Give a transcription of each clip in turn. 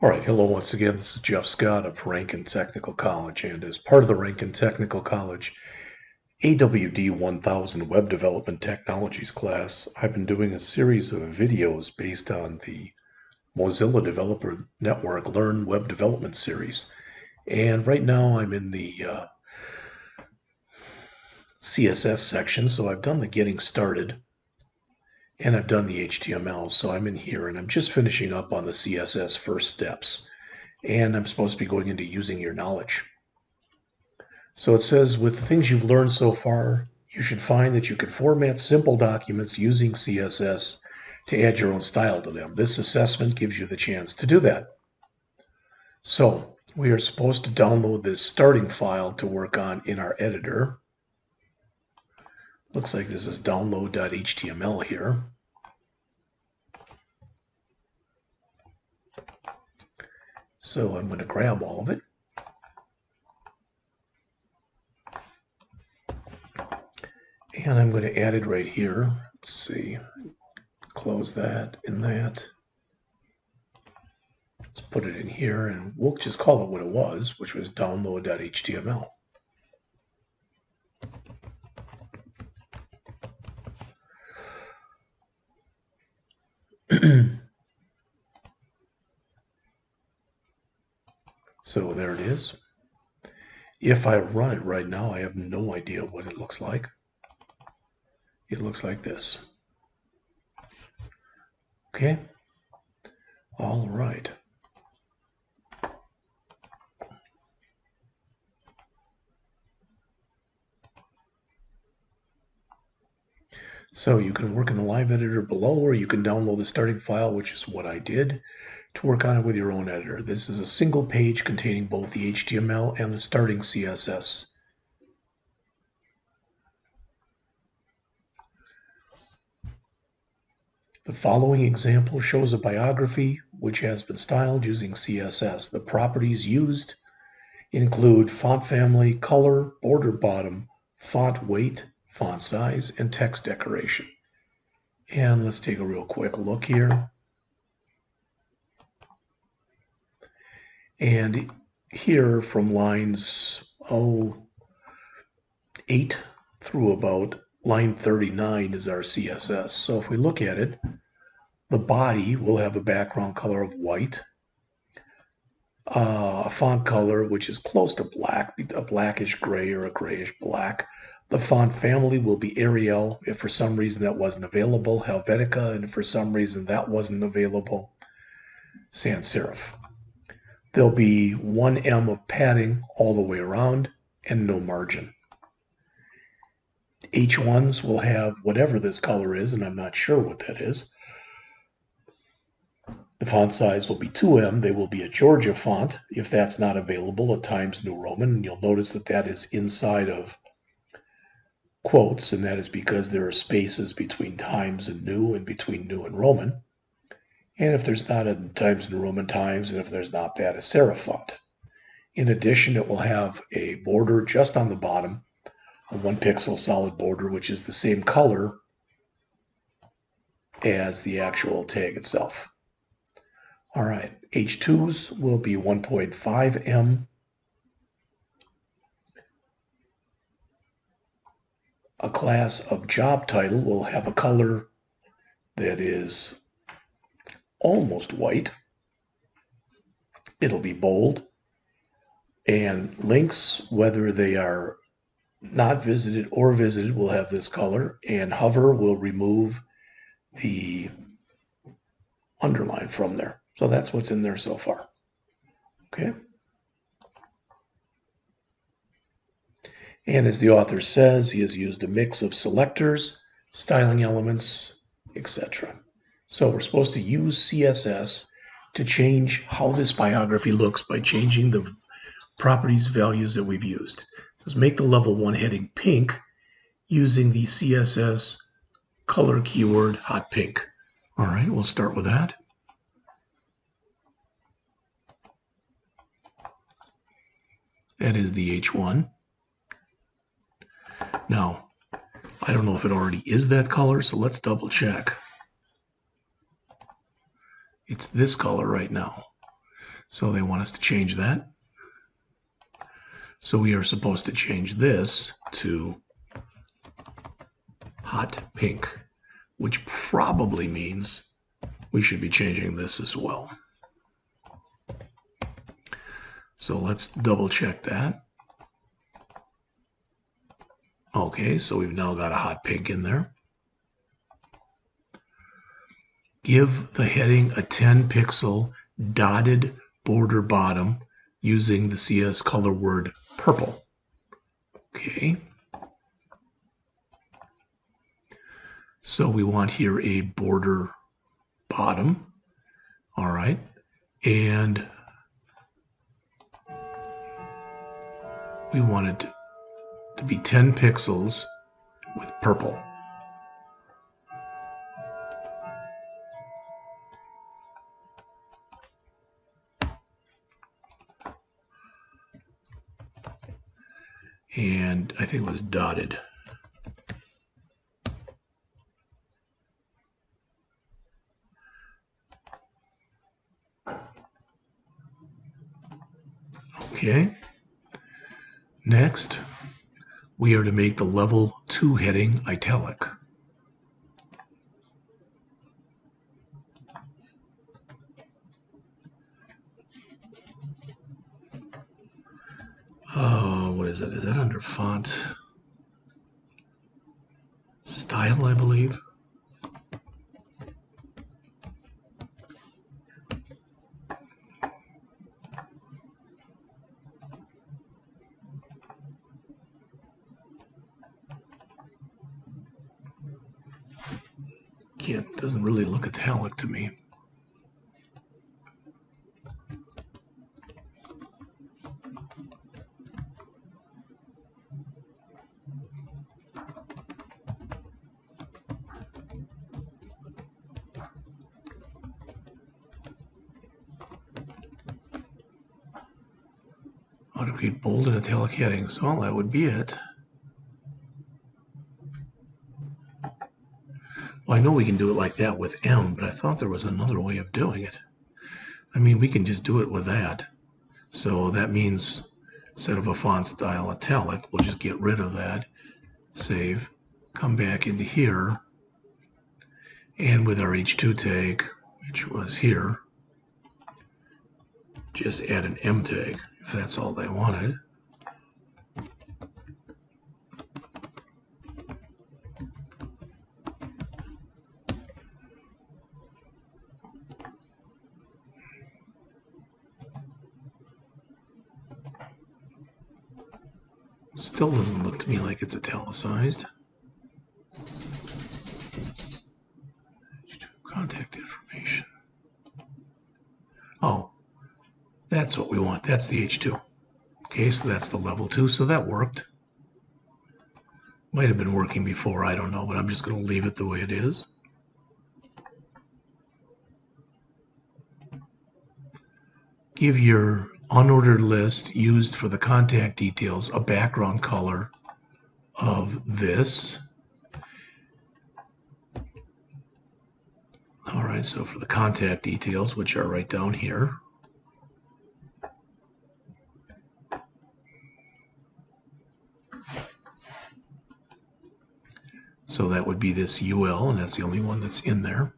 All right, hello once again. This is Jeff Scott of Rankin Technical College, and as part of the Rankin Technical College AWD 1000 Web Development Technologies class, I've been doing a series of videos based on the Mozilla Developer Network Learn Web Development series. And right now I'm in the CSS section, so I've done the getting started and I've done the HTML, so I'm in here and I'm just finishing up on the CSS first steps. And I'm supposed to be going into using your knowledge. So it says, with the things you've learned so far, you should find that you can format simple documents using CSS to add your own style to them. This assessment gives you the chance to do that. So we are supposed to download this starting file to work on in our editor. Looks like this is download.html here. So I'm going to grab all of it. And I'm going to add it right here. Let's see. Close that and that. Let's put it in here and we'll just call it what it was, which was download.html. So there it is. If I run it right now, I have no idea what it looks like. It looks like this. Okay. All right. So you can work in the live editor below, or you can download the starting file, which is what I did, to work on it with your own editor. This is a single page containing both the HTML and the starting CSS. The following example shows a biography which has been styled using CSS. The properties used include font family, color, border bottom, font weight, font size, and text decoration. And let's take a real quick look here. And here from lines 8 through about line 39 is our CSS. So if we look at it, the body will have a background color of white, a font color which is close to black, a blackish gray or a grayish black. The font family will be Arial if for some reason that wasn't available, Helvetica, and if for some reason that wasn't available, sans serif. There'll be 1 em of padding all the way around and no margin. H1s will have whatever this color is, and I'm not sure what that is. The font size will be 2em. They will be a Georgia font if that's not available, a Times New Roman, and you'll notice that that is inside of quotes, and that is because there are spaces between Times and New and between New and Roman. And if there's not a Times New Roman Times, and if there's not that, a serif font. In addition, it will have a border just on the bottom, a 1 pixel solid border, which is the same color as the actual tag itself. All right, H2s will be 1.5 em. A class of job title will have a color that is almost white. It'll be bold. And links, whether they are not visited or visited, will have this color. And hover will remove the underline from there. So that's what's in there so far. Okay. And as the author says, he has used a mix of selectors, styling elements, etc. So we're supposed to use CSS to change how this biography looks by changing the properties values that we've used. It says make the level 1 heading pink using the CSS color keyword hot pink. All right, we'll start with that. That is the H1. Now, I don't know if it already is that color, so let's double check. It's this color right now. So they want us to change that. So we are supposed to change this to hot pink, which probably means we should be changing this as well. So let's double check that. Okay, so we've now got a hot pink in there. Give the heading a 10 pixel dotted border bottom using the CSS color word purple. Okay. So we want here a border bottom. All right. And we want it to be 10 pixels with purple. And I think it was dotted. Okay. Next, we are to make the level 2 heading italic. What is it? Is that under font style, I believe? Doesn't really look italic to me. How to create bold and italic headings. Well, that would be it. Well, I know we can do it like that with M, but I thought there was another way of doing it. I mean, we can just do it with that. So that means instead of a font style italic, we'll just get rid of that, save, come back into here, and with our H2 tag, which was here, just add an M tag if that's all they wanted. Still doesn't look to me like it's italicized. Contact information. Oh, that's what we want. That's the H2. Okay, so that's the level 2, so that worked. Might have been working before, I don't know, but I'm just going to leave it the way it is. Give your unordered list used for the contact details a background color of this. All right, so for the contact details, which are right down here, so that would be this UL, and that's the only one that's in there.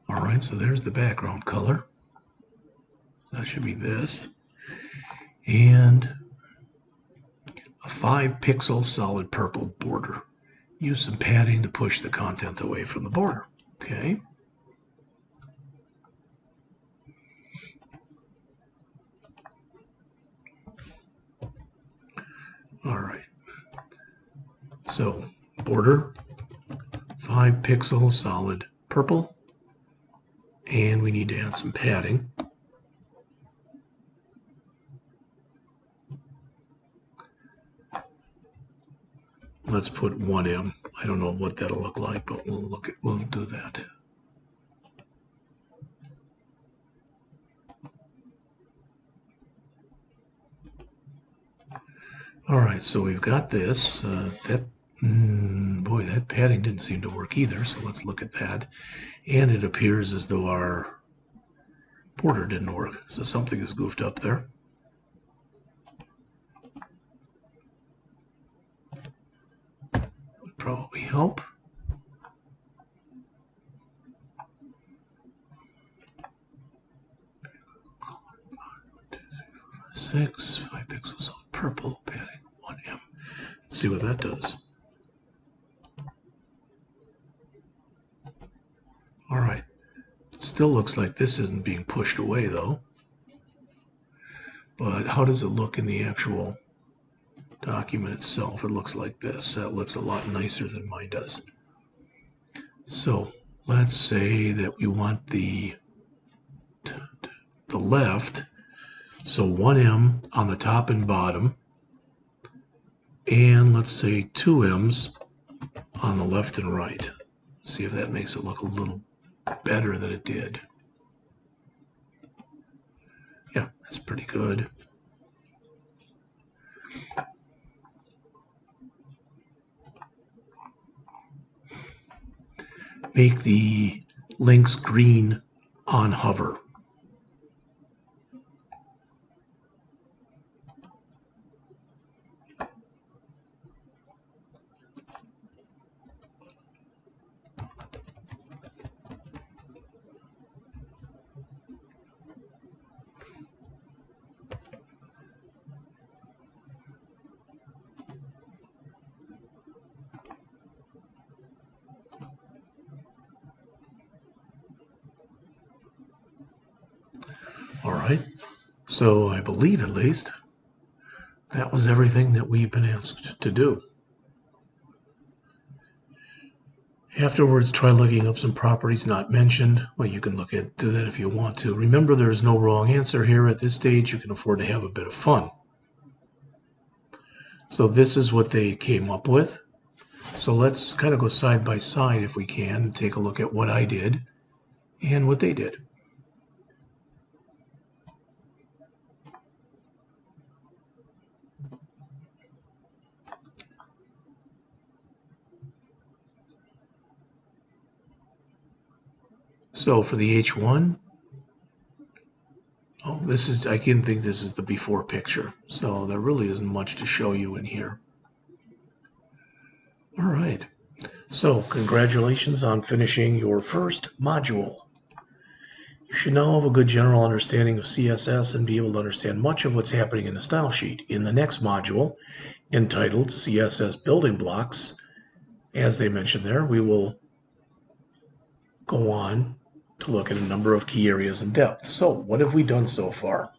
All right, so there's the background color. That should be this. And a 5-pixel solid purple border. Use some padding to push the content away from the border. Okay. All right. So border, 5-pixel solid purple. And we need to add some padding. Let's put 1M. I don't know what that'll look like, but we'll do that. All right, so we've got this. Boy, that padding didn't seem to work either, so let's look at that. And it appears as though our border didn't work, so something is goofed up there. That would probably help. Six, 5 pixels on purple, padding 1M. Let's see what that does. All right, still looks like this isn't being pushed away though. But how does it look in the actual document itself? It looks like this. That looks a lot nicer than mine does. So let's say that we want the left, so 1M on the top and bottom, and let's say 2M's on the left and right. See if that makes it look a little better than it did. Yeah, that's pretty good. Make the links green on hover. All right, so I believe at least that was everything that we've been asked to do. Afterwards, try looking up some properties not mentioned. Well, you can do that if you want to. Remember, there is no wrong answer here. At this stage, you can afford to have a bit of fun. So this is what they came up with. So let's kind of go side by side if we can and take a look at what I did and what they did. So for the H1, I can think this is the before picture. So there really isn't much to show you in here. All right. So congratulations on finishing your first module. You should now have a good general understanding of CSS and be able to understand much of what's happening in the style sheet. In the next module, entitled CSS Building Blocks, as they mentioned there, we will go on to look at a number of key areas in depth. So what have we done so far?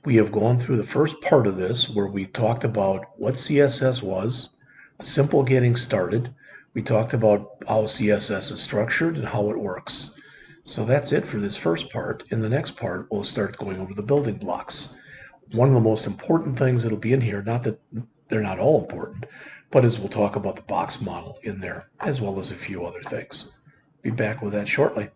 We have gone through the first part of this where we talked about what CSS was, a simple getting started. We talked about how CSS is structured and how it works. So that's it for this first part. In the next part, we'll start going over the building blocks. One of the most important things that'll be in here, not that they're not all important, but as we'll talk about the box model in there, as well as a few other things. Be back with that shortly.